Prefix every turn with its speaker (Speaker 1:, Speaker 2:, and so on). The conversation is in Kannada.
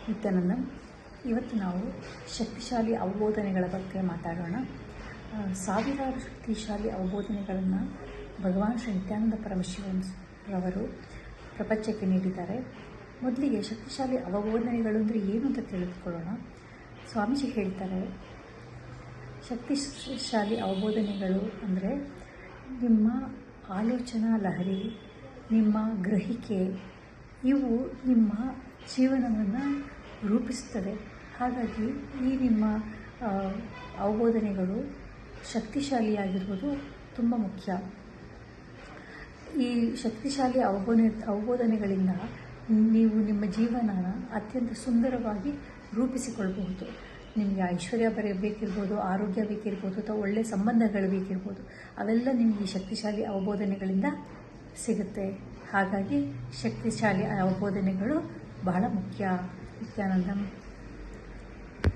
Speaker 1: ನಿತ್ಯಾನಂದಂ. ಇವತ್ತು ನಾವು ಶಕ್ತಿಶಾಲಿ ಅವಬೋಧನೆಗಳ ಬಗ್ಗೆ ಮಾತಾಡೋಣ. ಸಾವಿರಾರು ಶಕ್ತಿಶಾಲಿ ಅವಬೋಧನೆಗಳನ್ನು ಭಗವಾನ್ ಶ್ರೀ ನಿತ್ಯಾನಂದ ಪರಮಶಿವರವರು ಪ್ರಪಂಚಕ್ಕೆ ನೀಡಿದ್ದಾರೆ. ಮೊದಲಿಗೆ ಶಕ್ತಿಶಾಲಿ ಅವಬೋಧನೆಗಳು ಅಂದರೆ ಏನು ಅಂತ ತಿಳಿದುಕೊಳ್ಳೋಣ. ಸ್ವಾಮೀಜಿ ಹೇಳ್ತಾರೆ, ಶಕ್ತಿಶಾಲಿ ಅವಬೋಧನೆಗಳು ಅಂದರೆ ನಿಮ್ಮ ಆಲೋಚನಾ ಲಹರಿ, ನಿಮ್ಮ ಗ್ರಹಿಕೆ, ಇವು ನಿಮ್ಮ ಜೀವನವನ್ನು ರೂಪಿಸುತ್ತದೆ. ಹಾಗಾಗಿ ಈ ನಿಮ್ಮ ಅವಬೋಧನೆಗಳು ಶಕ್ತಿಶಾಲಿಯಾಗಿರುವುದು ತುಂಬ ಮುಖ್ಯ. ಈ ಶಕ್ತಿಶಾಲಿ ಅವಬೋಧನೆಗಳಿಂದ ನೀವು ನಿಮ್ಮ ಜೀವನನ ಅತ್ಯಂತ ಸುಂದರವಾಗಿ ರೂಪಿಸಿಕೊಳ್ಳಬಹುದು. ನಿಮಗೆ ಐಶ್ವರ್ಯ ಬೇಕಿರ್ಬೋದು, ಆರೋಗ್ಯ ಬೇಕಿರ್ಬೋದು, ಅಥವಾ ಒಳ್ಳೆಯ ಸಂಬಂಧಗಳು ಬೇಕಿರ್ಬೋದು, ಅವೆಲ್ಲ ನಿಮಗೆ ಈ ಶಕ್ತಿಶಾಲಿ ಅವಬೋಧನೆಗಳಿಂದ ಸಿಗುತ್ತೆ. ಹಾಗಾಗಿ ಶಕ್ತಿಶಾಲಿ ಅವಬೋಧನೆಗಳು ಬಹಳ ಮುಖ್ಯ. ನಿತ್ಯಾನಂದಂ.